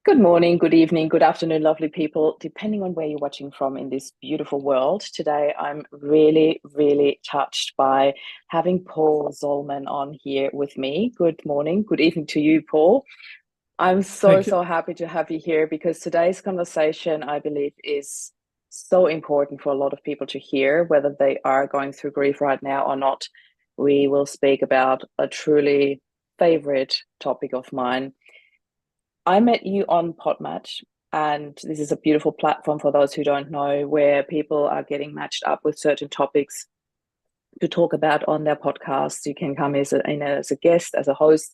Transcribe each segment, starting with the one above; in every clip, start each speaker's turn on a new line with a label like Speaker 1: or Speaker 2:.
Speaker 1: Good morning, good evening, good afternoon, lovely people, depending on where you're watching from in this beautiful world. Today, I'm really, really touched by having Paul Zolman on here with me. Good morning, good evening to you, Paul. I'm so,
Speaker 2: Thank you.
Speaker 1: so happy to have you here because today's conversation, I believe, is so important for a lot of people to hear, whether they are going through grief right now or not. We will speak about a truly favorite topic of mine. I met you on Podmatch, and this is a beautiful platform for those who don't know, where people are getting matched up with certain topics to talk about on their podcast. You can come as a guest, as a host,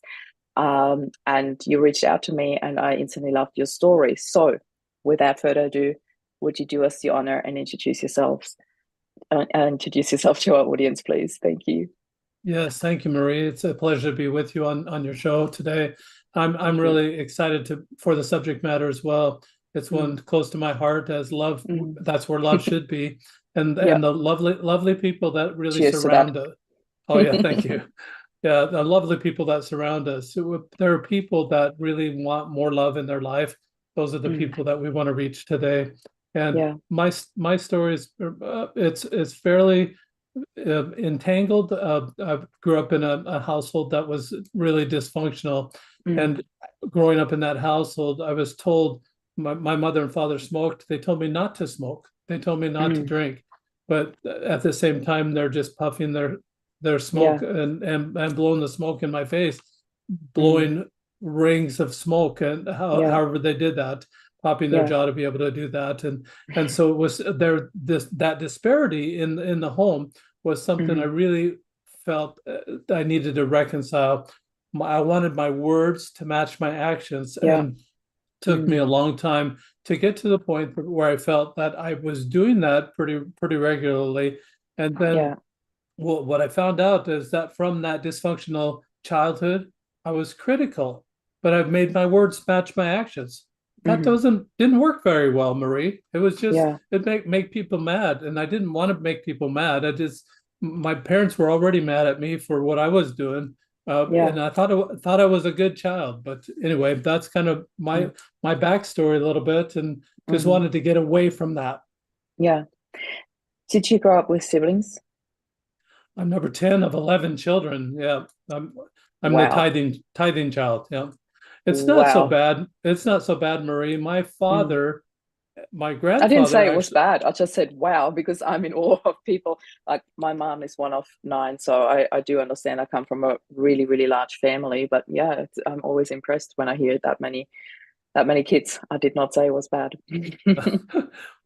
Speaker 1: and you reached out to me, and I instantly loved your story. So, without further ado, would you do us the honor and introduce yourself to our audience, please? Thank you.
Speaker 2: Yes, thank you, Marie. It's a pleasure to be with you on your show today. I'm
Speaker 1: Thank you.
Speaker 2: really excited to for the subject matter as well. It's one
Speaker 1: Mm,
Speaker 2: close to my heart as love.
Speaker 1: mm.
Speaker 2: That's where love should be, and
Speaker 1: Yeah.
Speaker 2: the lovely people that really
Speaker 1: Cheers to that.
Speaker 2: surround us. Oh yeah, thank you. Yeah, the lovely people that surround us. There are people that really want more love in their life. Those are the
Speaker 1: Mm,
Speaker 2: people that we want to reach today. And
Speaker 1: yeah.
Speaker 2: my story is it's fairly entangled. I grew up in a household that was really dysfunctional.
Speaker 1: Mm,
Speaker 2: And growing up in that household, I was told my mother and father smoked. They told me not to smoke. They told me not to
Speaker 1: mm,
Speaker 2: drink. But at the same time, they're just puffing their smoke
Speaker 1: yeah.
Speaker 2: and blowing the smoke in my face,
Speaker 1: Mm,
Speaker 2: blowing rings of smoke, and
Speaker 1: yeah.
Speaker 2: however they did that, popping their
Speaker 1: Yeah.
Speaker 2: jaw to be able to do that. And so it was there, this that disparity in the home was something I
Speaker 1: Hmm.
Speaker 2: really felt I needed to reconcile. I wanted my words to match my actions,
Speaker 1: Yeah.
Speaker 2: and took me
Speaker 1: Mm,
Speaker 2: a long time to get to the point where I felt that I was doing that pretty regularly. And then
Speaker 1: yeah.
Speaker 2: what I found out is that from that dysfunctional childhood, I was critical, but I've made my words match my actions. That
Speaker 1: Hmm.
Speaker 2: didn't work very well, Marie. It was just
Speaker 1: Yeah.
Speaker 2: it make people mad, and I didn't want to make people mad. I just My parents were already mad at me for what I was doing,
Speaker 1: Yeah.
Speaker 2: and I thought I was a good child. But anyway, that's kind of
Speaker 1: Mm,
Speaker 2: my backstory a little bit, and just
Speaker 1: hmm.
Speaker 2: wanted to get away from that.
Speaker 1: Yeah. Did you grow up with siblings?
Speaker 2: I'm number 10 of 11 children. Yeah. I'm I'm the
Speaker 1: Wow.
Speaker 2: tithing child. Yeah. It's not so
Speaker 1: Wow.
Speaker 2: bad. It's not so bad, Marie.
Speaker 1: Mm.
Speaker 2: My
Speaker 1: I didn't
Speaker 2: grandfather
Speaker 1: say it was
Speaker 2: actually,
Speaker 1: bad. I just said wow because I'm in awe of people. Like my mom is one of nine, so I do understand. I come from a really, really large family, but yeah, I'm always impressed when I hear that many kids. I did not say it was bad.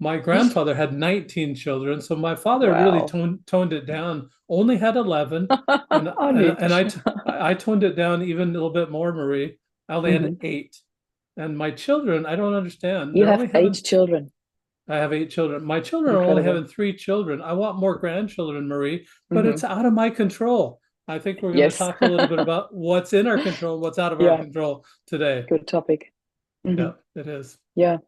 Speaker 2: my grandfather had 19 children. So my father really
Speaker 1: Wow.
Speaker 2: toned it down, only had 11. And,
Speaker 1: I
Speaker 2: and,
Speaker 1: need.
Speaker 2: and I toned it down even a little bit more, Marie. I only had
Speaker 1: Hmm.
Speaker 2: 8. And my children, I don't understand.
Speaker 1: You
Speaker 2: They're
Speaker 1: have
Speaker 2: only
Speaker 1: eight
Speaker 2: having
Speaker 1: children.
Speaker 2: I have 8 children. My children are only
Speaker 1: Incredible.
Speaker 2: having 3 children. I want more grandchildren, Marie, but it's
Speaker 1: Hmm.
Speaker 2: out of my control. I think we're going to
Speaker 1: Yes.
Speaker 2: talk a little bit about what's in our control, what's out of our
Speaker 1: Yeah.
Speaker 2: control today.
Speaker 1: Good topic. Hmm.
Speaker 2: Yeah, it is.
Speaker 1: Yeah.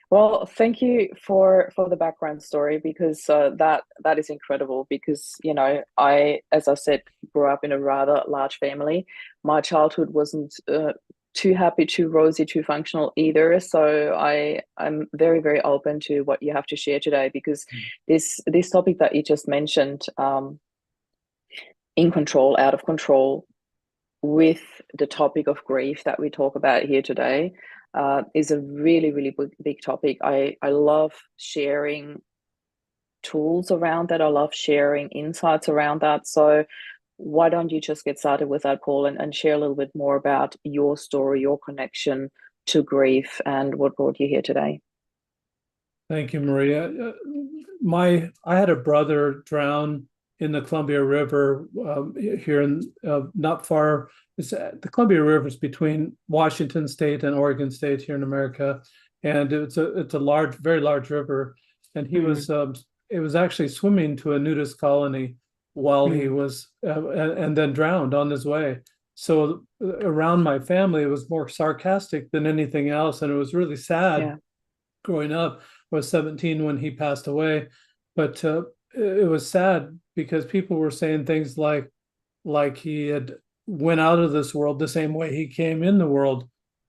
Speaker 1: Well, thank you for the background story because that is incredible because I, as I said, grew up in a rather large family. My childhood wasn't too happy, too rosy, too functional either. So I'm very, very open to what you have to share today because this topic that you just mentioned, in control, out of control, with the topic of grief that we talk about here today, is a really, really big topic. I love sharing tools around that. I love sharing insights around that. So, why don't you just get started with that, Paul, and share a little bit more about your story, your connection to grief, and what brought you here today?
Speaker 2: Thank you, Maria. I had a brother drown in the Columbia River here in not far. The Columbia River is between Washington State and Oregon State here in America, and it's a large, very large river. And
Speaker 1: Mm,
Speaker 2: it was actually swimming to a nudist colony while he
Speaker 1: mm,
Speaker 2: was and then drowned on his way. So around my family, it was more sarcastic than anything else, and it was really sad
Speaker 1: yeah.
Speaker 2: growing up. I was 17 when he passed away, but it was sad because people were saying things like he had went out of this world the same way he came in the world.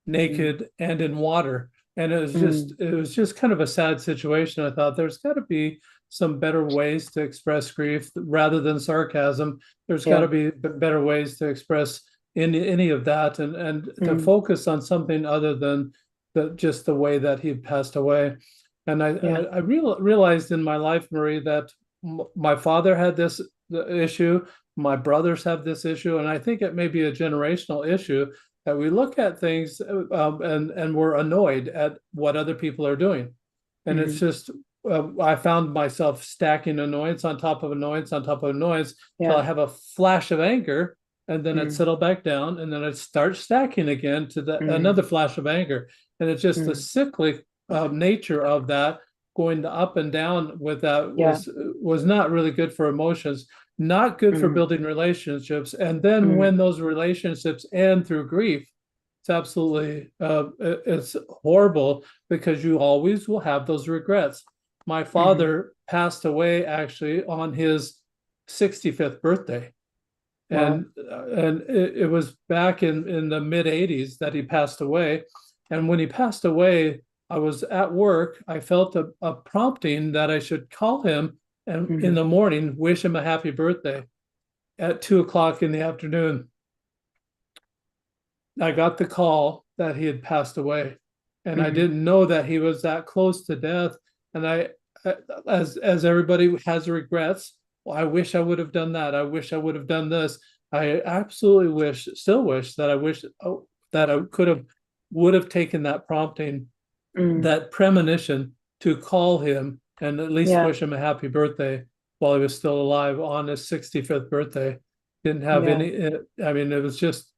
Speaker 1: mm,
Speaker 2: naked and in water. And
Speaker 1: mm,
Speaker 2: it was just kind of a sad situation. I thought there's got to be some better ways to express grief rather than sarcasm. There's got
Speaker 1: yeah,
Speaker 2: to be better ways to express any of that, and to
Speaker 1: mm,
Speaker 2: focus on something other than just the way that he passed away. And
Speaker 1: yeah,
Speaker 2: realized in my life, Marie, that my father had this issue, my brothers have this issue, and I think it may be a generational issue that we look at things, and we're annoyed at what other people are doing. And it's
Speaker 1: mm,
Speaker 2: just, I found myself stacking annoyance on top of annoyance on top of annoyance till
Speaker 1: yeah,
Speaker 2: I have a flash of anger, and then I'd
Speaker 1: mm,
Speaker 2: settle back down, and then I'd start stacking again to another
Speaker 1: mm,
Speaker 2: flash of anger. And it's just the
Speaker 1: mm,
Speaker 2: cyclic nature of that, going up and down with that,
Speaker 1: yeah,
Speaker 2: was not really good for emotions, not good for
Speaker 1: mm,
Speaker 2: building relationships. And then
Speaker 1: mm,
Speaker 2: when those relationships end through grief, it's absolutely, it's horrible, because you always will have those regrets. My
Speaker 1: mm,
Speaker 2: father passed away actually on his 65th birthday.
Speaker 1: wow,
Speaker 2: And it was back in the mid 80s that he passed away. And when he passed away, I was at work. I felt a prompting that I should call him and in
Speaker 1: mm,
Speaker 2: the morning wish him a happy birthday at 2 o'clock in the afternoon. I got the call that he had passed away, and I
Speaker 1: mm,
Speaker 2: didn't know that he was that close to death. And as everybody has regrets, well, I wish I would have done that. I wish I would have done this. I absolutely still wish that that I would have taken that prompting,
Speaker 1: mm,
Speaker 2: that premonition, to call him and at least
Speaker 1: yeah,
Speaker 2: wish him a happy birthday while he was still alive on his 65th birthday. Didn't have
Speaker 1: yeah.
Speaker 2: any, I mean, it was just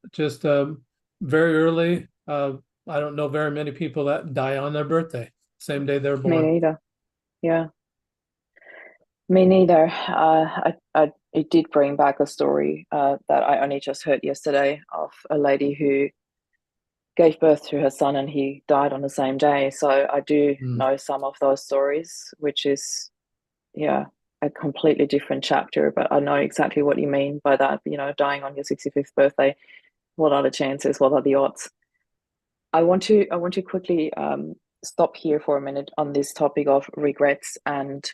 Speaker 2: very early. I don't know very many people that die on their birthday, same day they're
Speaker 1: Me
Speaker 2: born.
Speaker 1: neither. Yeah, me neither. It did bring back a story that I only just heard yesterday of a lady who gave birth to her son and he died on the same day. So I do
Speaker 2: Mm.
Speaker 1: know some of those stories, which is, yeah, a completely different chapter. But I know exactly what you mean by that, dying on your 65th birthday. What are the chances? What are the odds? I want to quickly stop here for a minute on this topic of regrets and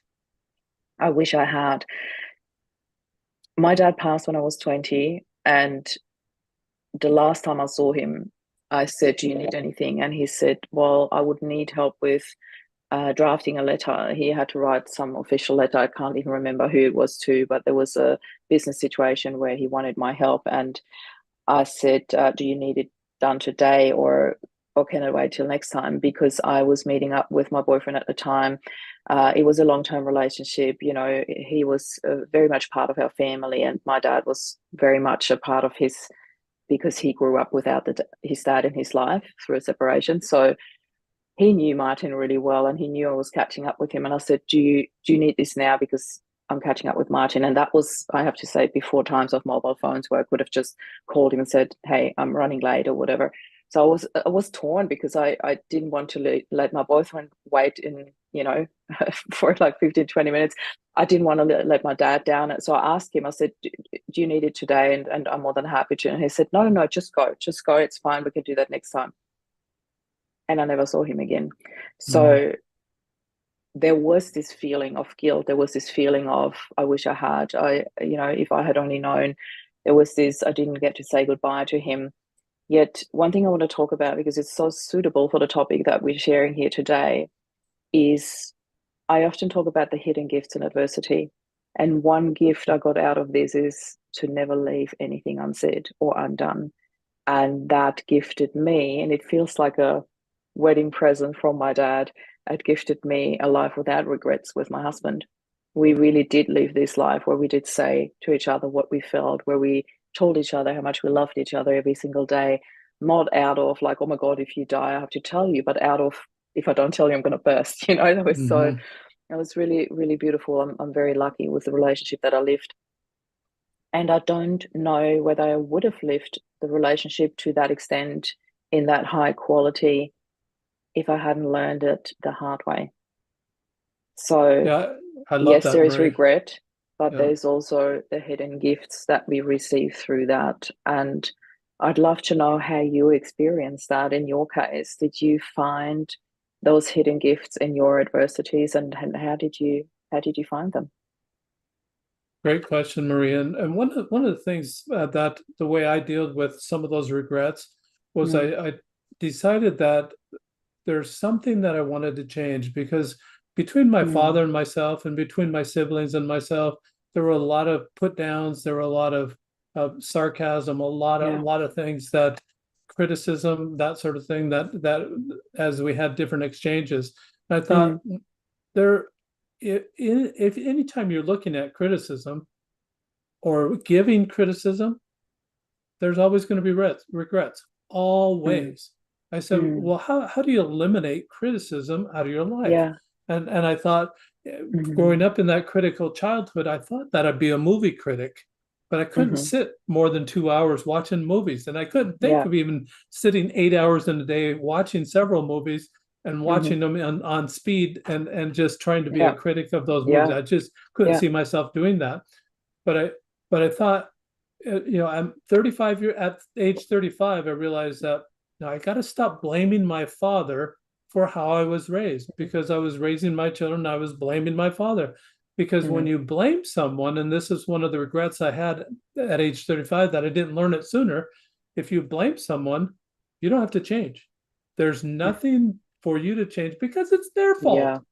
Speaker 1: I wish I had. My dad passed when I was 20, and the last time I saw him, I said, "Do you need anything?" And he said, "Well, I would need help with drafting a letter." He had to write some official letter. I can't even remember who it was to, but there was a business situation where he wanted my help. And I said, "Do you need it done today, or can I wait till next time?" Because I was meeting up with my boyfriend at the time. It was a long-term relationship. He was very much part of our family, and my dad was very much a part of his, because he grew up without his dad in his life through a separation. So he knew Martin really well, and he knew I was catching up with him. And I said, "Do you need this now? Because I'm catching up with Martin." And that was, I have to say, before times of mobile phones where I could have just called him and said, "Hey, I'm running late," or whatever. So I was torn because I didn't want to let my boyfriend wait in, for like 15, 20 minutes. I didn't want to let my dad down. So I asked him, I said, "Do you need it today?" And I'm more than happy to. And he said, "No, no, no, just go. Just go. It's fine. We can do that next time." And I never saw him again.
Speaker 2: Mm.
Speaker 1: So there was this feeling of guilt. There was this feeling of, I wish I had. If I had only known. There was this, I didn't get to say goodbye to him. Yet, one thing I want to talk about, because it's so suitable for the topic that we're sharing here today, is I often talk about the hidden gifts in adversity. And one gift I got out of this is to never leave anything unsaid or undone. And that gifted me, and it feels like a wedding present from my dad. It gifted me a life without regrets with my husband. We really did live this life where we did say to each other what we felt, where we told each other how much we loved each other every single day, not out of like, "Oh my God, if you die, I have to tell you," but out of, "If I don't tell you, I'm going to burst."
Speaker 2: Hmm.
Speaker 1: That was really, really beautiful. I'm very lucky with the relationship that I lived. And I don't know whether I would have lived the relationship to that extent in that high quality if I hadn't learned it the hard way. So,
Speaker 2: Yeah, I love
Speaker 1: yes,
Speaker 2: that,
Speaker 1: there is
Speaker 2: Marie.
Speaker 1: regret, but
Speaker 2: Yeah.
Speaker 1: there's also the hidden gifts that we receive through that. And I'd love to know how you experienced that in your case. Did you find those hidden gifts in your adversities, and how did you find them?
Speaker 2: Great question, Maria. And one of the things that the way I dealt with some of those regrets was
Speaker 1: Mm,
Speaker 2: I decided that there's something that I wanted to change because between my
Speaker 1: mm,
Speaker 2: father and myself, and between my siblings and myself, there were a lot of put downs. There were a lot of sarcasm, a
Speaker 1: yeah.
Speaker 2: lot of things that criticism, that sort of thing. That as we had different exchanges, and I thought
Speaker 1: Mm,
Speaker 2: there, if anytime you're looking at criticism or giving criticism, there's always going to be regrets,
Speaker 1: mm,
Speaker 2: always. I said,
Speaker 1: mm,
Speaker 2: well, how do you eliminate criticism out of your life?
Speaker 1: yeah.
Speaker 2: And I thought, growing
Speaker 1: Mm,
Speaker 2: up in that critical childhood, I thought that I'd be a movie critic, but I couldn't
Speaker 1: mm,
Speaker 2: sit more than 2 hours watching movies. And I couldn't think
Speaker 1: yeah.
Speaker 2: of even sitting 8 hours in a day watching several movies and watching
Speaker 1: Mm,
Speaker 2: them on speed and just trying to be a
Speaker 1: yeah.
Speaker 2: critic of those movies.
Speaker 1: Yeah.
Speaker 2: I just couldn't
Speaker 1: Yeah.
Speaker 2: see myself doing that. But I thought, I'm 35 at age 35, I realized that now I got to stop blaming my father for how I was raised because I was raising my children. I was blaming my father because when
Speaker 1: Mm,
Speaker 2: you blame someone, and this is one of the regrets I had at age 35 that I didn't learn it sooner. If you blame someone, you don't have to change. There's
Speaker 1: mm,
Speaker 2: nothing for you to change because it's their
Speaker 1: yeah.
Speaker 2: fault.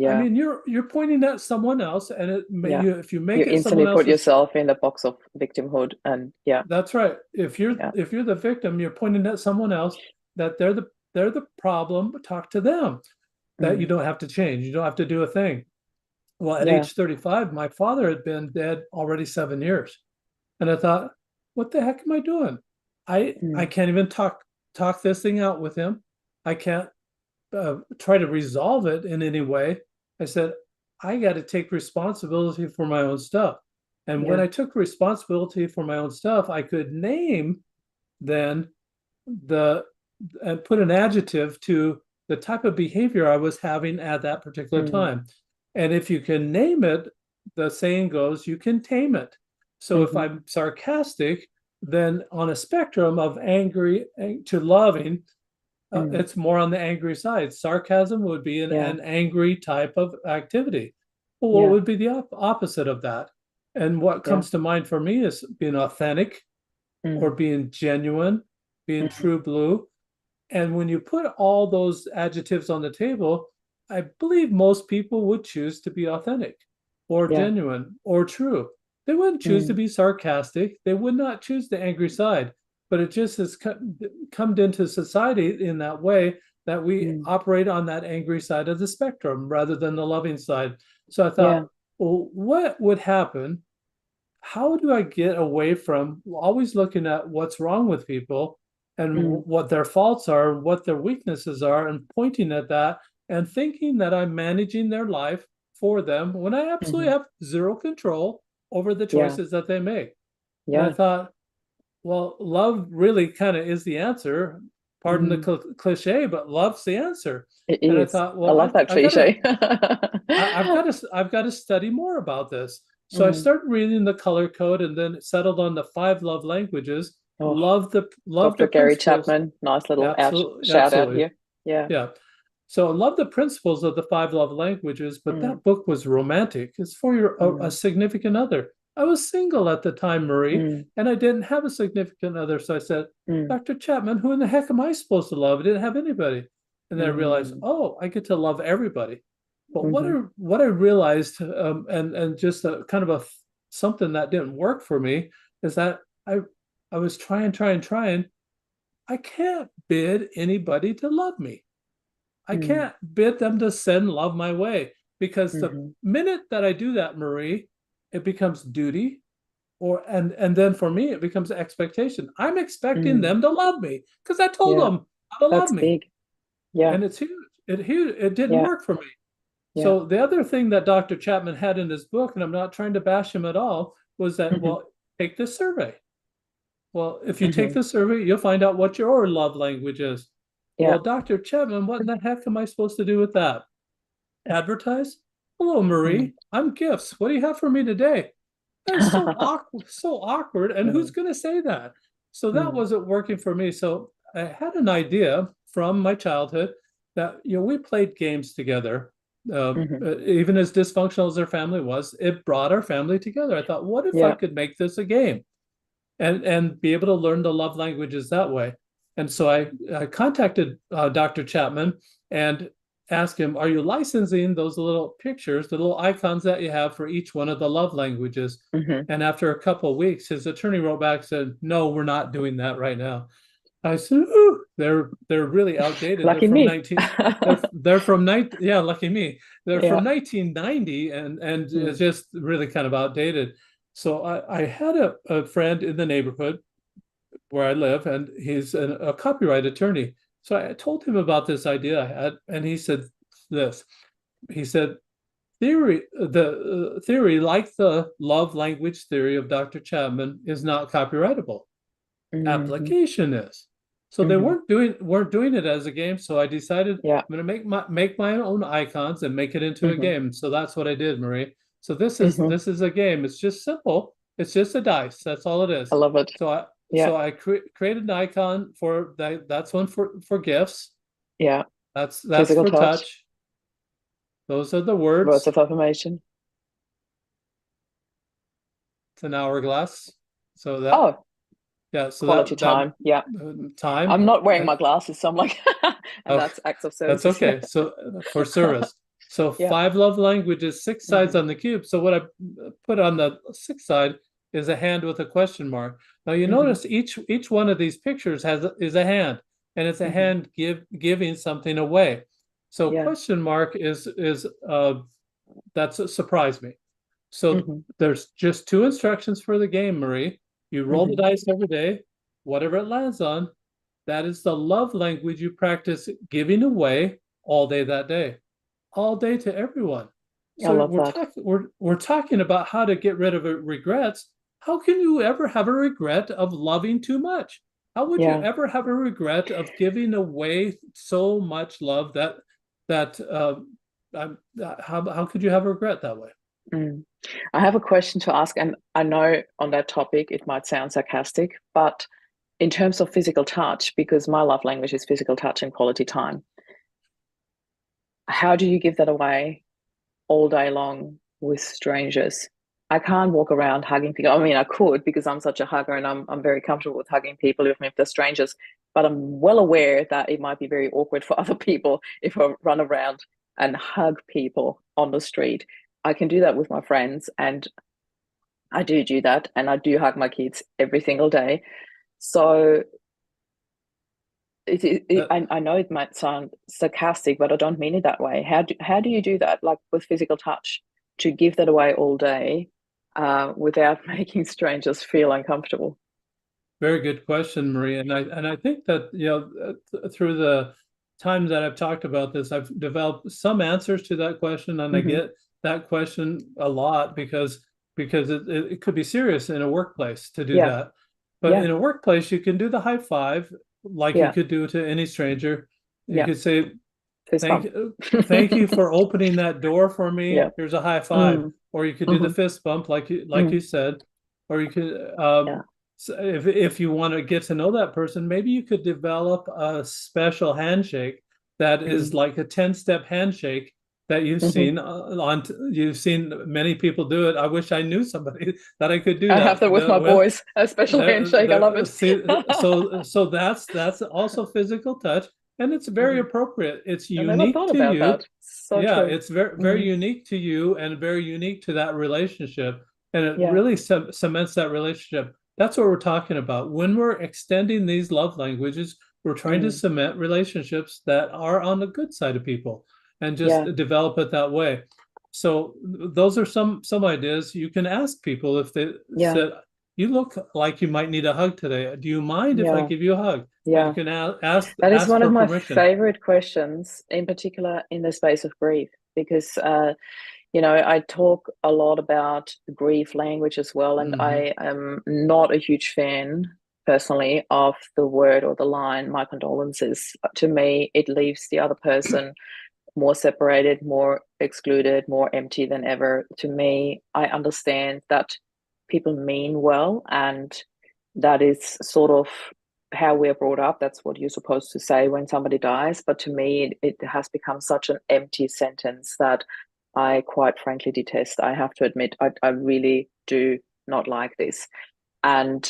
Speaker 2: I
Speaker 1: Yeah.
Speaker 2: mean, you're pointing at someone else, and
Speaker 1: Yeah.
Speaker 2: if you make
Speaker 1: You
Speaker 2: it someone
Speaker 1: instantly put
Speaker 2: else's.
Speaker 1: yourself in the box of victimhood, and yeah.
Speaker 2: That's right.
Speaker 1: Yeah.
Speaker 2: If you're the victim, you're pointing at someone else that they're the problem. Talk to them. That you
Speaker 1: Mm,
Speaker 2: don't have to change. You don't have to do a thing. Well, at
Speaker 1: yeah.
Speaker 2: age 35, my father had been dead already 7 years, and I thought, what the heck am I doing? I
Speaker 1: Mm,
Speaker 2: can't even talk this thing out with him. I can't try to resolve it in any way. I said, I got to take responsibility for my own stuff. And when
Speaker 1: yeah.
Speaker 2: I took responsibility for my own stuff, I could name then the and put an adjective to the type of behavior I was having at that particular
Speaker 1: Mm,
Speaker 2: time. And if you can name it, the saying goes, you can tame it. So if
Speaker 1: hmm
Speaker 2: I'm sarcastic, then on a spectrum of angry to loving,
Speaker 1: mm,
Speaker 2: it's more on the angry side. Sarcasm would be
Speaker 1: yeah.
Speaker 2: an angry type of activity. Well, what
Speaker 1: Yeah.
Speaker 2: would be the opposite of that? And what
Speaker 1: Yeah.
Speaker 2: comes to mind for me is being authentic or
Speaker 1: Mm,
Speaker 2: being genuine, being
Speaker 1: mm,
Speaker 2: true blue. And when you put all those adjectives on the table, I believe most people would choose to be authentic or
Speaker 1: yeah.
Speaker 2: genuine or true. They wouldn't choose to
Speaker 1: Mm,
Speaker 2: be sarcastic. They would not choose the angry side. But it just has come into society in that way that we
Speaker 1: mm,
Speaker 2: operate on that angry side of the spectrum rather than the loving side. So I
Speaker 1: yeah.
Speaker 2: thought, well, what would happen? How do I get away from always looking at what's wrong with people and
Speaker 1: Mm,
Speaker 2: what their faults are, what their weaknesses are, and pointing at that and thinking that I'm managing their life for them when I absolutely
Speaker 1: hmm
Speaker 2: have zero control over the
Speaker 1: Yeah.
Speaker 2: choices that they make. And I
Speaker 1: Yeah.
Speaker 2: thought, well, love really kind of is the answer. Pardon the
Speaker 1: Mm,
Speaker 2: cliche, but love's the answer.
Speaker 1: it
Speaker 2: And I
Speaker 1: is.
Speaker 2: thought,
Speaker 1: I
Speaker 2: well,
Speaker 1: love that
Speaker 2: I got to
Speaker 1: cliche.
Speaker 2: I've got to study more about this. So I
Speaker 1: Mm.
Speaker 2: started reading the color code and then settled on the five love languages.
Speaker 1: Oh,
Speaker 2: Love the
Speaker 1: Dr. Gary
Speaker 2: principles.
Speaker 1: Chapman, nice little
Speaker 2: Absolutely,
Speaker 1: shout out
Speaker 2: absolutely.
Speaker 1: here. Yeah.
Speaker 2: Yeah. So I love the principles of the five love languages, but
Speaker 1: Mm,
Speaker 2: that book was romantic. It's for a
Speaker 1: mm,
Speaker 2: significant other. I was single at the time, Marie,
Speaker 1: mm,
Speaker 2: and I didn't have a significant other. So I said,
Speaker 1: mm,
Speaker 2: Dr. Chapman, who in the heck am I supposed to love? I didn't have anybody. And then I realized,
Speaker 1: mm,
Speaker 2: oh, I get to love everybody. But
Speaker 1: hmm
Speaker 2: what I realized, and just a kind of something that didn't work for me, is that I was trying. I can't bid anybody to love me. I
Speaker 1: mm,
Speaker 2: can't bid them to send love my way because the
Speaker 1: hmm
Speaker 2: minute that I do that, Marie, it becomes duty, and then for me it becomes expectation. I'm expecting
Speaker 1: mm,
Speaker 2: them to love me because I told
Speaker 1: yeah.
Speaker 2: them how to love
Speaker 1: That's
Speaker 2: me,
Speaker 1: big. Yeah.
Speaker 2: and it's huge. It didn't
Speaker 1: Yeah.
Speaker 2: work for me.
Speaker 1: Yeah.
Speaker 2: So the other thing that Dr. Chapman had in his book, and I'm not trying to bash him at all, was that,
Speaker 1: hmm
Speaker 2: well, take this survey. Well, if you take
Speaker 1: hmm
Speaker 2: the survey, you'll find out what your love language is.
Speaker 1: Yeah.
Speaker 2: Well, Dr. Chapman, what in the heck am I supposed to do with that? Advertise? Hello,
Speaker 1: Mm.
Speaker 2: Marie. I'm Gifts. What do you have for me today? That is so awkward, so awkward. And who's
Speaker 1: Mm,
Speaker 2: going to say that? So that
Speaker 1: Mm.
Speaker 2: wasn't working for me. So I had an idea from my childhood that, we played games together.
Speaker 1: Hmm.
Speaker 2: Even as dysfunctional as our family was, it brought our family together. I thought, what if I
Speaker 1: Yeah.
Speaker 2: could make this a game and be able to learn the love languages that way? And so I contacted Dr. Chapman and asked him, are you licensing those little pictures, the little icons that you have for each one of the love languages?
Speaker 1: Hmm.
Speaker 2: And after a couple of weeks, his attorney wrote back and said, no, we're not doing that right now. I said, ooh, they're really outdated. They're
Speaker 1: Lucky
Speaker 2: from
Speaker 1: me.
Speaker 2: 19 they're from 19 yeah, lucky me. They're from
Speaker 1: Yeah.
Speaker 2: 1990 and it's
Speaker 1: Mm.
Speaker 2: just really kind of outdated. So I had a friend in the neighborhood where I live, and he's a copyright attorney. So I told him about this idea I had, and he said this. He said, the theory, like the love language theory of Dr. Chapman, is not copyrightable.
Speaker 1: Hmm.
Speaker 2: Application is. So they
Speaker 1: Hmm.
Speaker 2: weren't doing it as a game. So I decided
Speaker 1: Yeah.
Speaker 2: I'm going to make my own icons and make it into a
Speaker 1: Hmm.
Speaker 2: game. So that's what I did, Marie. So
Speaker 1: Hmm.
Speaker 2: this is a game. It's just simple. It's just a dice. That's all it
Speaker 1: I
Speaker 2: is.
Speaker 1: love it.
Speaker 2: So
Speaker 1: Yeah.
Speaker 2: I created an icon for that. That's one for gifts.
Speaker 1: Yeah.
Speaker 2: That's
Speaker 1: Physical
Speaker 2: for
Speaker 1: touch,
Speaker 2: touch. Those are the
Speaker 1: words
Speaker 2: words.
Speaker 1: of affirmation.
Speaker 2: It's an hourglass. So that
Speaker 1: Oh,
Speaker 2: yeah. So
Speaker 1: quality
Speaker 2: that
Speaker 1: time. Yeah.
Speaker 2: time.
Speaker 1: I'm not wearing
Speaker 2: And
Speaker 1: my glasses, so I'm like, and
Speaker 2: oh,
Speaker 1: that's acts of
Speaker 2: that's
Speaker 1: services.
Speaker 2: okay. So for service. So
Speaker 1: Yeah.
Speaker 2: five love languages, six sides
Speaker 1: Hmm.
Speaker 2: on the cube. So what I put on the sixth side is a hand with a question mark. Now you
Speaker 1: Hmm.
Speaker 2: notice each one of these pictures is a hand, and it's a
Speaker 1: Hmm.
Speaker 2: hand giving something away. So
Speaker 1: Yeah.
Speaker 2: question mark is that's surprised me. So
Speaker 1: Hmm.
Speaker 2: there's just two instructions for the game, Marie. You roll the
Speaker 1: Hmm.
Speaker 2: dice every day, whatever it lands on, that is the love language you practice giving away all day that day, all day to everyone.
Speaker 1: I
Speaker 2: So
Speaker 1: love that.
Speaker 2: we're talking about how to get rid of regrets. How can you ever have a regret of loving too much? How would you
Speaker 1: Yeah.
Speaker 2: ever have a regret of giving away so much love that how could you have a regret that way?
Speaker 1: Mm. I have a question to ask, and I know on that topic it might sound sarcastic, but in terms of physical touch, because my love language is physical touch and quality time, how do you give that away all day long with strangers? I can't walk around hugging people. I mean, I could because I'm such a hugger and I'm very comfortable with hugging people, even if they're strangers. But I'm well aware that it might be very awkward for other people if I run around and hug people on the street. I can do that with my friends, and I do that, and I do hug my kids every single day. So
Speaker 2: That
Speaker 1: I know it might sound sarcastic, but I don't mean it that way. How do you do that, like with physical touch, to give that away all day, without making strangers feel uncomfortable?
Speaker 2: Very good question, Maria. And I think that through the time that I've talked about this, I've developed some answers to that question, and I
Speaker 1: Hmm.
Speaker 2: get that question a lot because it could be serious in a workplace to do
Speaker 1: Yeah,
Speaker 2: that. But
Speaker 1: yeah,
Speaker 2: in a workplace, you can do the high five like you
Speaker 1: yeah,
Speaker 2: could do to any stranger. You
Speaker 1: yeah.
Speaker 2: could say,
Speaker 1: Fist bump.
Speaker 2: thank you for opening that door for me.
Speaker 1: Yeah.
Speaker 2: Here's a high five.
Speaker 1: Mm,
Speaker 2: Or you could do the
Speaker 1: hmm.
Speaker 2: fist bump like
Speaker 1: Mm,
Speaker 2: you said, or you could
Speaker 1: yeah.
Speaker 2: so if you want to get to know that person, maybe you could develop a special handshake that is
Speaker 1: Mm,
Speaker 2: like a 10-step handshake that
Speaker 1: hmm.
Speaker 2: you've seen many people do it. I wish I knew somebody that I could do
Speaker 1: I have
Speaker 2: that
Speaker 1: that with my
Speaker 2: with.
Speaker 1: boys, a special handshake. I love it.
Speaker 2: See, so that's also physical touch, and it's very
Speaker 1: Hmm.
Speaker 2: appropriate. It's
Speaker 1: I never
Speaker 2: unique
Speaker 1: thought
Speaker 2: to
Speaker 1: about
Speaker 2: you.
Speaker 1: that. So
Speaker 2: Yeah,
Speaker 1: true.
Speaker 2: it's very
Speaker 1: Mm,
Speaker 2: unique to you and very unique to that relationship, and it
Speaker 1: yeah,
Speaker 2: really cements that relationship. That's what we're talking about. When we're extending these love languages, we're trying to
Speaker 1: mm,
Speaker 2: cement relationships that are on the good side of people and just
Speaker 1: yeah,
Speaker 2: develop it that way. So those are some ideas. You can ask people if they
Speaker 1: yeah,
Speaker 2: said, you look like you might need a hug today. Do you mind if I
Speaker 1: yeah,
Speaker 2: give you a hug? And you
Speaker 1: yeah.
Speaker 2: can
Speaker 1: That is
Speaker 2: ask
Speaker 1: one
Speaker 2: for
Speaker 1: of my
Speaker 2: permission.
Speaker 1: favorite questions, in particular in the space of grief, because I talk a lot about grief language as well, and
Speaker 2: Hmm.
Speaker 1: I am not a huge fan personally of the word or the line "my condolences." To me, it leaves the other person more separated, more excluded, more empty than ever. To me, I understand that people mean well, and that is sort of how we're brought up. That's what you're supposed to say when somebody dies. But to me, it has become such an empty sentence that I quite frankly detest. I have to admit, I really do not like this. And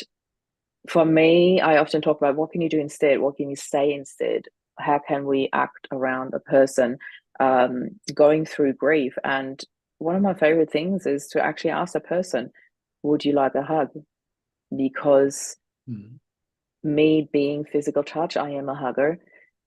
Speaker 1: for me, I often talk about what can you do instead? What can you say instead? How can we act around a person going through grief? And one of my favorite things is to actually ask a person, would you like a hug? Because
Speaker 2: Mhm.
Speaker 1: me being physical touch, I am a hugger.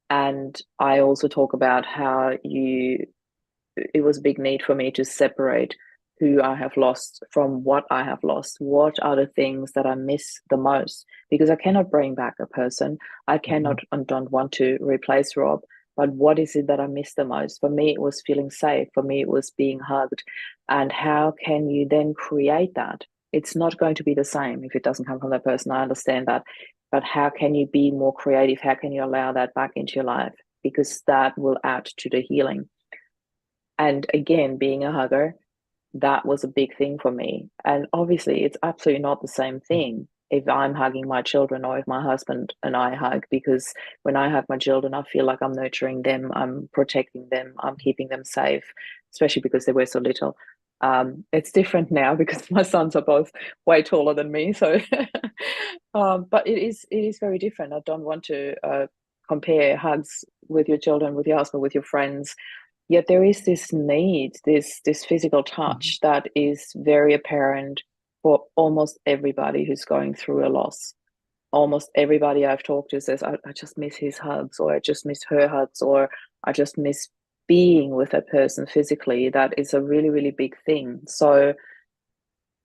Speaker 1: And I also talk about how it was a big need for me to separate who I have lost from what I have lost. What are the things that I miss the most? Because I cannot bring back a person. I cannot
Speaker 2: Mhm.
Speaker 1: and don't want to replace Rob. But what is it that I miss the most? For me, it was feeling safe. For me, it was being hugged. And how can you then create that? It's not going to be the same if it doesn't come from that person. I understand that. But how can you be more creative? How can you allow that back into your life? Because that will add to the healing. And again, being a hugger, that was a big thing for me. And obviously, it's absolutely not the same thing if I'm hugging my children or if my husband and I hug, because when I hug my children, I feel like I'm nurturing them, I'm protecting them, I'm keeping them safe, especially because they were so little. It's different now because my sons are both way taller than me. So, but it is very different. I don't want to compare hugs with your children, with your husband, with your friends. Yet there is this need, this physical
Speaker 2: Mhm.
Speaker 1: touch that is very apparent for almost everybody who's going through a loss. Almost everybody I've talked to says, I just miss his hugs, or I just miss her hugs, or I just miss being with a person physically. That is a really, really big thing. So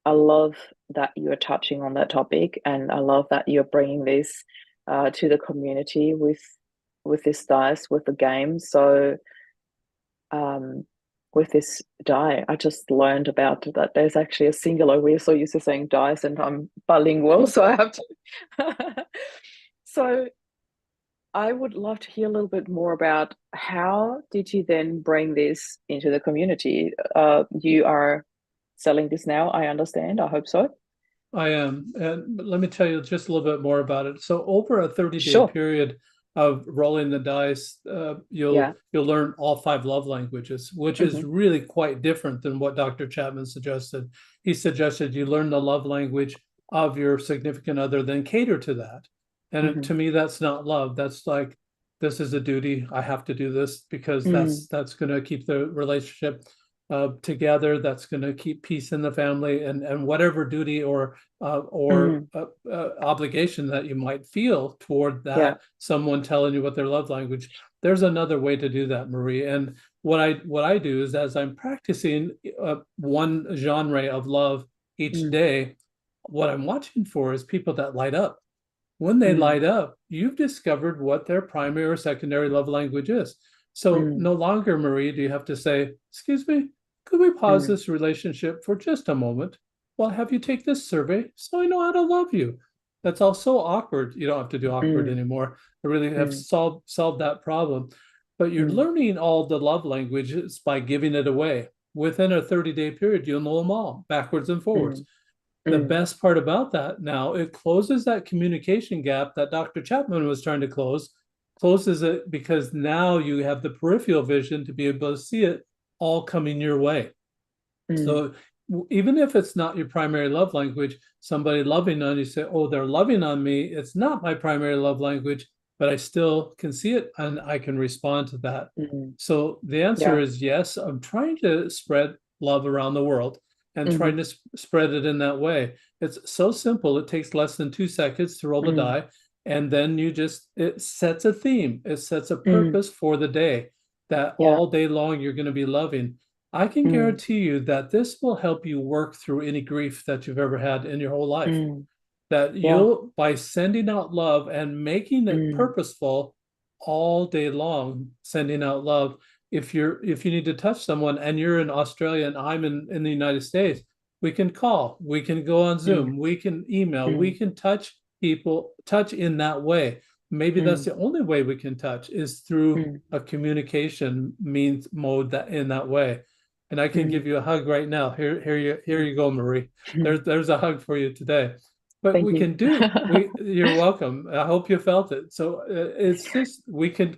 Speaker 1: I love that you're touching on that topic, and I love that you're bringing this to the community with this dice, with the game. So um, with this die. I just learned about that there's actually a singular. We're so used to saying dice, and I'm bilingual, so I have to. So I would love to hear a little bit more about how did you then bring this into the community? You are selling this now, I understand. I hope so.
Speaker 2: I am. And let me tell you just a little bit more about it. So over a 30-day
Speaker 1: Sure.
Speaker 2: period of rolling the dice,
Speaker 1: Yeah.
Speaker 2: you'll learn all five love languages, which is
Speaker 1: Hmm.
Speaker 2: really quite different than what Dr. Chapman suggested. He suggested you learn the love language of your significant other, then cater to that. And
Speaker 1: Hmm.
Speaker 2: to me, that's not love. That's like, this is a duty. I have to do this because
Speaker 1: Mm,
Speaker 2: that's going to keep the relationship together. That's going to keep peace in the family, and whatever duty or
Speaker 1: mm,
Speaker 2: obligation that you might feel toward
Speaker 1: yeah.
Speaker 2: that someone telling you what their love language. There's another way to do that, Marie. And what I do is, as I'm practicing one genre of love each
Speaker 1: Mm,
Speaker 2: day, what I'm watching for is people that light up. When they
Speaker 1: mm,
Speaker 2: light up, you've discovered what their primary or secondary love language is. So
Speaker 1: mm,
Speaker 2: no longer, Marie, do you have to say, excuse me, could we pause
Speaker 1: mm,
Speaker 2: this relationship for just a moment? Well, have you take this survey so I know how to love you. That's all so awkward. You don't have to do awkward
Speaker 1: mm,
Speaker 2: anymore. I really have
Speaker 1: mm,
Speaker 2: solved that problem. But you're
Speaker 1: mm,
Speaker 2: learning all the love languages by giving it away. Within a 30-day period, you'll know them all, backwards and forwards.
Speaker 1: mm,
Speaker 2: The
Speaker 1: mm,
Speaker 2: best part about that now, it closes that communication gap that Dr. Chapman was trying to closes it because now you have the peripheral vision to be able to see it all coming your way.
Speaker 1: mm,
Speaker 2: So even if it's not your primary love language, somebody loving on you say, oh, they're loving on me. It's not my primary love language, but I still can see it and I can respond to that.
Speaker 1: mm.
Speaker 2: So the answer
Speaker 1: Yeah.
Speaker 2: is yes. I'm trying to spread love around the world and trying
Speaker 1: Mhm,
Speaker 2: to spread it in that way. It's so simple. It takes less than 2 seconds to roll the
Speaker 1: mm,
Speaker 2: die. And then it sets a theme, it sets a
Speaker 1: mm,
Speaker 2: purpose for the day that
Speaker 1: yeah,
Speaker 2: all day long you're going to be loving. I can
Speaker 1: mm,
Speaker 2: guarantee you that this will help you work through any grief that you've ever had in your whole life.
Speaker 1: mm,
Speaker 2: That
Speaker 1: yeah,
Speaker 2: you'll, by sending out love and making it
Speaker 1: mm,
Speaker 2: purposeful all day long, sending out love. If you need to touch someone and you're in Australia and I'm in the United States, we can call, we can go on
Speaker 1: mm,
Speaker 2: Zoom, we can email, we
Speaker 1: mm,
Speaker 2: can touch people, touch in that way. Maybe that's
Speaker 1: mm,
Speaker 2: the only way we can touch is through
Speaker 1: mm,
Speaker 2: a communication means mode that in that way. And I can
Speaker 1: mm,
Speaker 2: give you a hug right now. Here you go, Marie. There's a hug for you today. but
Speaker 1: Thank
Speaker 2: we
Speaker 1: you.
Speaker 2: can do we you're welcome. I hope you felt it. So it's just we can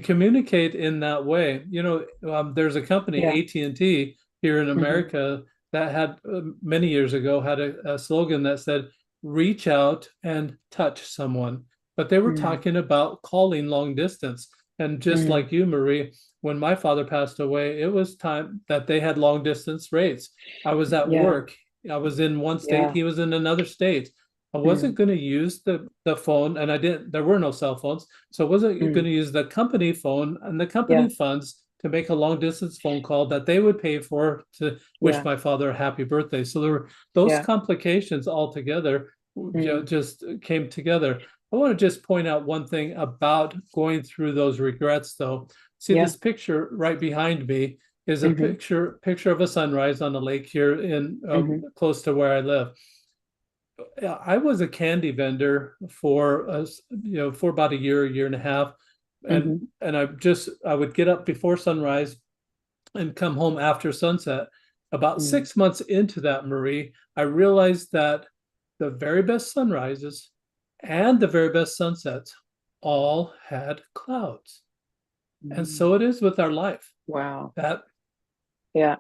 Speaker 2: communicate in that way. There's a company,
Speaker 1: Yeah.
Speaker 2: AT&T, here in
Speaker 1: Hmm.
Speaker 2: America, that had many years ago had a slogan that said reach out and touch someone, but they were
Speaker 1: Mm.
Speaker 2: talking about calling long distance. And just
Speaker 1: Mm.
Speaker 2: like you, Marie, when my father passed away, it was time that they had long distance rates. I was at
Speaker 1: Yeah.
Speaker 2: work. I was in one state,
Speaker 1: Yeah.
Speaker 2: he was in another state. I wasn't
Speaker 1: Mm.
Speaker 2: going to use the phone, and I didn't, there were no cell phones. So I wasn't going
Speaker 1: Mm.
Speaker 2: to use the company phone and the company
Speaker 1: Yeah.
Speaker 2: funds to make a long distance phone call that they would pay for to wish
Speaker 1: Yeah.
Speaker 2: my father a happy birthday. So there were those
Speaker 1: Yeah.
Speaker 2: complications all together,
Speaker 1: Mm.
Speaker 2: just came together. I want to just point out one thing about going through those regrets, though. See
Speaker 1: Yeah.
Speaker 2: this picture right behind me is a
Speaker 1: Hmm.
Speaker 2: picture of a sunrise on a lake here in
Speaker 1: Hmm.
Speaker 2: close to where I live. I was a candy vendor for about a year and a half, and
Speaker 1: Hmm.
Speaker 2: I would get up before sunrise and come home after sunset. About
Speaker 1: Mm.
Speaker 2: 6 months into that, Marie, I realized that the very best sunrises and the very best sunsets all had clouds. And so
Speaker 1: Mm.
Speaker 2: it is with our life.
Speaker 1: Wow.
Speaker 2: That
Speaker 1: Yeah.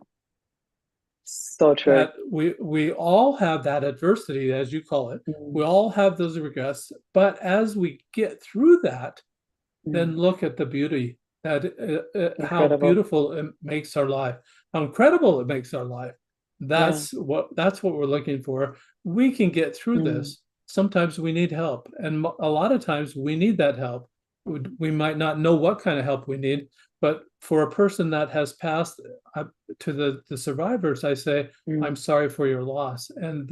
Speaker 1: So true.
Speaker 2: that we all have that adversity, as you call it. We
Speaker 1: Mm.
Speaker 2: all have those regrets, but as we get through that, then
Speaker 1: Mm.
Speaker 2: look at the beauty that how
Speaker 1: Incredible.
Speaker 2: beautiful it makes our life, how incredible it makes our life.
Speaker 1: Yeah.
Speaker 2: That's what we're looking for. We can get through
Speaker 1: Mm.
Speaker 2: this. Sometimes we need help, and a lot of times we need that help. We might not know what kind of help we need, but for a person that has passed, to the survivors, I say, I'm
Speaker 1: Mm.
Speaker 2: sorry for your loss, and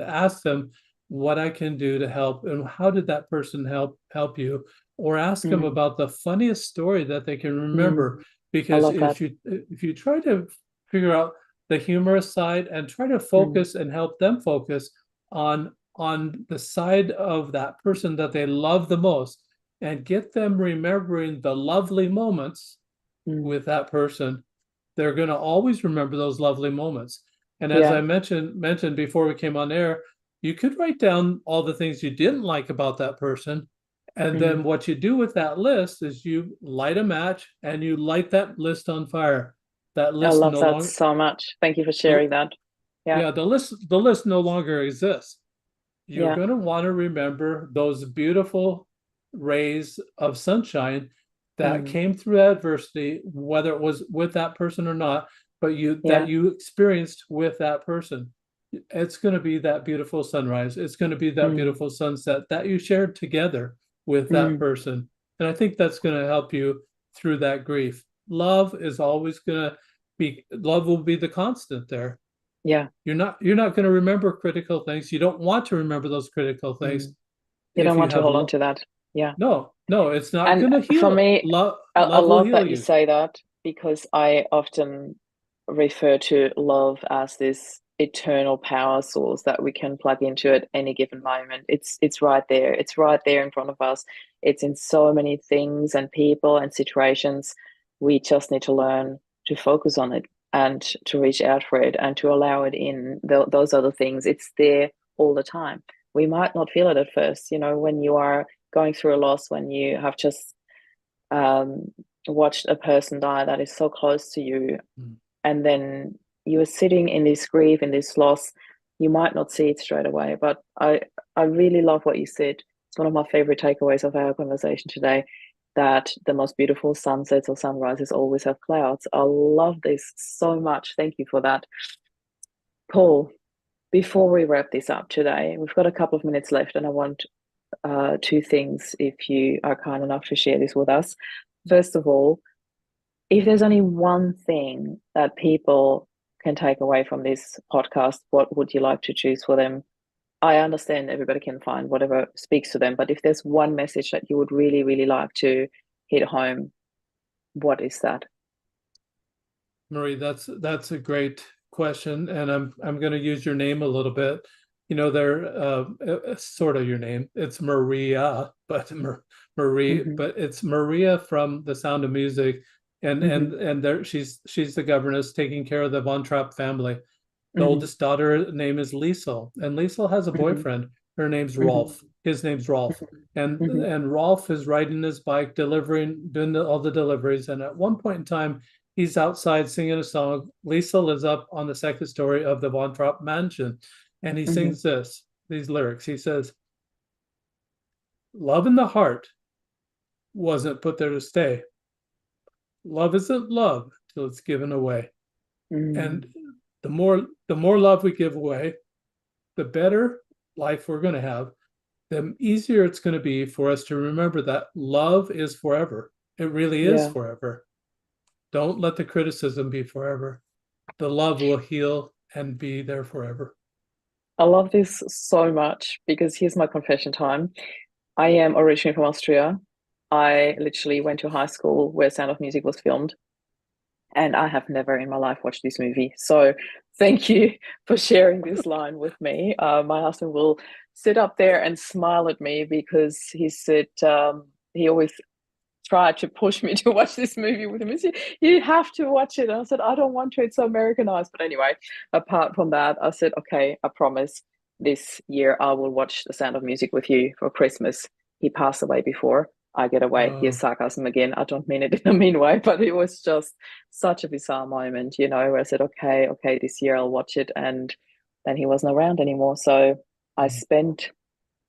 Speaker 2: ask them what I can do to help, and how did that person help you, or ask them
Speaker 1: Mm.
Speaker 2: about the funniest story that they can remember.
Speaker 1: Mm. I
Speaker 2: Because
Speaker 1: love that.
Speaker 2: if you try to figure out the humorous side and try to
Speaker 1: Mm.
Speaker 2: focus and help them focus on the side of that person that they love the most, and get them remembering the lovely moments
Speaker 1: Mm.
Speaker 2: with that person, they're going to always remember those lovely moments. And as I
Speaker 1: Yeah.
Speaker 2: mentioned before we came on air, you could write down all the things you didn't like about that person. And then
Speaker 1: Mm.
Speaker 2: what you do with that list is you light a match and you light that list on fire. That
Speaker 1: I
Speaker 2: list
Speaker 1: love
Speaker 2: no
Speaker 1: that
Speaker 2: longer,
Speaker 1: so much. Thank you for
Speaker 2: the,
Speaker 1: sharing that. Yeah.
Speaker 2: yeah, the list no longer exists. You're
Speaker 1: Yeah.
Speaker 2: going to want to remember those beautiful rays of sunshine that
Speaker 1: Mm.
Speaker 2: came through adversity, whether it was with that person or not, but that
Speaker 1: Yeah.
Speaker 2: you experienced with that person. It's going to be that beautiful sunrise. It's going to be that
Speaker 1: Mm.
Speaker 2: beautiful sunset that you shared together with that
Speaker 1: Mm.
Speaker 2: person. And I think that's going to help you through that grief. Love will be the constant there.
Speaker 1: Yeah.
Speaker 2: You're not going to remember critical things. You don't want to remember those critical things
Speaker 1: Mm. You
Speaker 2: if
Speaker 1: don't
Speaker 2: you
Speaker 1: want to
Speaker 2: have
Speaker 1: hold on to that. Yeah.
Speaker 2: no, it's not
Speaker 1: And
Speaker 2: going to
Speaker 1: for
Speaker 2: heal.
Speaker 1: me, I
Speaker 2: Love will
Speaker 1: love
Speaker 2: heal
Speaker 1: that you
Speaker 2: you.
Speaker 1: say that because I often refer to love as this eternal power source that we can plug into at any given moment. It's right there. It's right there in front of us. It's in so many things and people and situations. We just need to learn to focus on it and to reach out for it and to allow it in. Those other things, it's there all the time. We might not feel it at first, when you are going through a loss, when you have just um, watched a person die that is so close to you,
Speaker 2: Mm.
Speaker 1: and then you are sitting in this grief, in this loss. You might not see it straight away, but I really love what you said. It's one of my favorite takeaways of our conversation today. That the most beautiful sunsets or sunrises always have clouds. I love this so much. Thank you for that, Paul. Before we wrap this up today, we've got a couple of minutes left, and I want two things if you are kind enough to share this with us. First of all, if there's only one thing that people can take away from this podcast, what would you like to choose for them? I understand everybody can find whatever speaks to them, but if there's one message that you would really, really like to hit home, what is that?
Speaker 2: Marie, that's a great question, and I'm going to use your name a little bit. They're sort of your name. It's Maria, but Marie,
Speaker 1: Mm-hmm.
Speaker 2: but it's Maria from The Sound of Music, and
Speaker 1: Mm-hmm.
Speaker 2: and and there she's the governess taking care of the Von Trapp family. The
Speaker 1: Hmm.
Speaker 2: oldest daughter name is Liesel, and Liesel has a
Speaker 1: Hmm.
Speaker 2: boyfriend. Her name's
Speaker 1: Hmm.
Speaker 2: Rolf. His name's Rolf,
Speaker 1: Hmm.
Speaker 2: and Rolf is riding his bike, delivering, doing all the deliveries. And at one point in time, he's outside singing a song. Liesel is up on the second story of the Von Trapp mansion, and he
Speaker 1: Hmm.
Speaker 2: sings these lyrics. He says, "Love in the heart wasn't put there to stay. Love isn't love till it's given away." And
Speaker 1: Hmm.
Speaker 2: the more love we give away, the better life we're going to have, the easier it's going to be for us to remember that love is forever. It really is
Speaker 1: Yeah.
Speaker 2: forever. Don't let the criticism be forever. The love will heal and be there forever.
Speaker 1: I love this so much because here's my confession time. I am originally from Austria. I literally went to high school where Sound of Music was filmed, and I have never in my life watched this movie. So thank you for sharing this line with me. My husband will sit up there and smile at me because he said he always tried to push me to watch this movie with him. He said, "You have to watch it." And I said, "I don't want to. It's so Americanized." But anyway, apart from that, I said, "Okay, I promise this year I will watch The Sound of Music with you for Christmas." He passed away before I get away. Here's
Speaker 2: Oh,
Speaker 1: sarcasm again. I don't mean it in a mean way, but it was just such a bizarre moment, where I said, "Okay, okay, this year I'll watch it." And then he wasn't around anymore. So I spent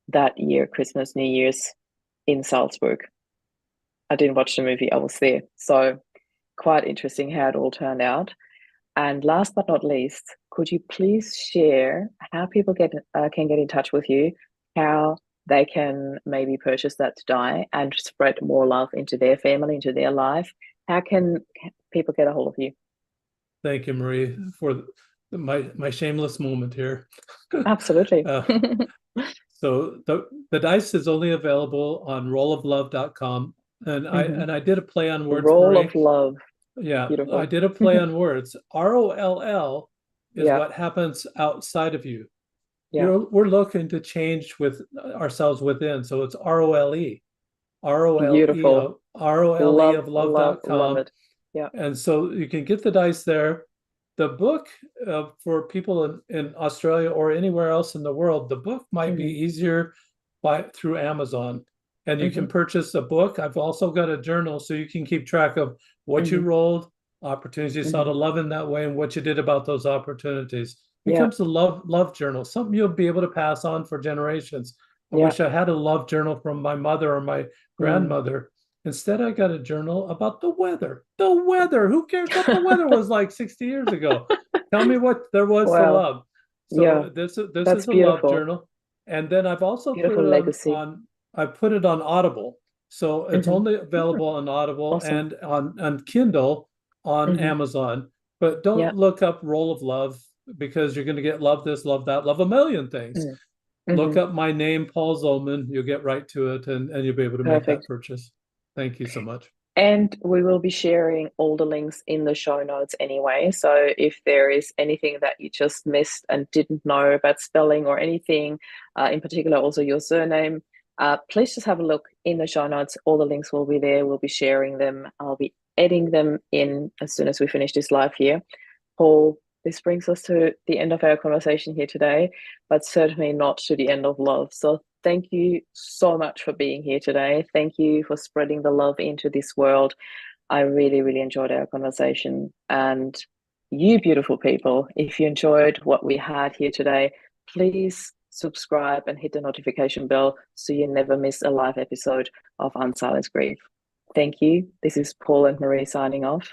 Speaker 1: that year, Christmas, New Year's, in Salzburg. I didn't watch the movie, I was there. So quite interesting how it all turned out. And last but not least, could you please share how people can get in touch with you, how they can maybe purchase that die and spread more love into their family, into their life? How can people get a hold of you?
Speaker 2: thank you, Marie, for my shameless moment here.
Speaker 1: Absolutely.
Speaker 2: uh, so the dice is only available on rolloflove.com. And I
Speaker 1: Hmm.
Speaker 2: and I did a play on
Speaker 1: The
Speaker 2: words,
Speaker 1: role
Speaker 2: Marie.
Speaker 1: of love.
Speaker 2: Yeah, I
Speaker 1: Beautiful.
Speaker 2: did a play on words. ROLL is
Speaker 1: Yeah,
Speaker 2: what happens outside of you.
Speaker 1: yeah.
Speaker 2: We're looking to change with ourselves within. So it's ROLE, ROLE,
Speaker 1: Beautiful.
Speaker 2: ROLE
Speaker 1: Love,
Speaker 2: of
Speaker 1: love, love
Speaker 2: love.com.
Speaker 1: it. Yeah.
Speaker 2: And so you can get the dice there. The book, for people in Australia or anywhere else in the world, the book might be
Speaker 1: Hmm.
Speaker 2: easier through Amazon. And you can
Speaker 1: Hmm.
Speaker 2: purchase a book. I've also got a journal so you can keep track of what you
Speaker 1: Hmm.
Speaker 2: rolled, opportunities you saw to
Speaker 1: Hmm.
Speaker 2: love in that way, and what you did about those opportunities. It
Speaker 1: Yeah,
Speaker 2: becomes a love journal, something you'll be able to pass on for generations. I
Speaker 1: yeah.
Speaker 2: wish I had a love journal from my mother or my
Speaker 1: Mm.
Speaker 2: grandmother. Instead, I got a journal about the weather. The weather. Who cares what the weather was like 60 years ago? Tell me what there was to
Speaker 1: Wow.
Speaker 2: love.
Speaker 1: Yeah,
Speaker 2: So this
Speaker 1: that's
Speaker 2: is a love
Speaker 1: beautiful.
Speaker 2: journal, and then I've also put
Speaker 1: Beautiful
Speaker 2: it
Speaker 1: legacy.
Speaker 2: on I put it on Audible. So it's
Speaker 1: Hmm.
Speaker 2: only available on Audible
Speaker 1: Awesome.
Speaker 2: and on Kindle on
Speaker 1: Hmm.
Speaker 2: Amazon. But
Speaker 1: Yeah.
Speaker 2: don't look up Roll of Love because you're going to get love this, love that, love a million things.
Speaker 1: Mm.
Speaker 2: Look
Speaker 1: Hmm.
Speaker 2: up my name, Paul Zolman. You'll get right to it, and you'll be able to make that
Speaker 1: Perfect.
Speaker 2: purchase. Thank you so much.
Speaker 1: And we will be sharing all the links in the show notes anyway. So if there is anything that you just missed and didn't know about spelling or anything, in particular, also your surname, please just have a look in the show notes. All the links will be there. We'll be sharing them. I'll be adding them in as soon as we finish this live here. Paul, this brings us to the end of our conversation here today, but certainly not to the end of love. So thank you so much for being here today. Thank you for spreading the love into this world. I really, really enjoyed our conversation. And you, beautiful people, if you enjoyed what we had here today, please subscribe and hit the notification bell so you never miss a live episode of Unsilence Grief. Thank you. This is Paul and Marie signing off.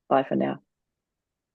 Speaker 1: Bye for now.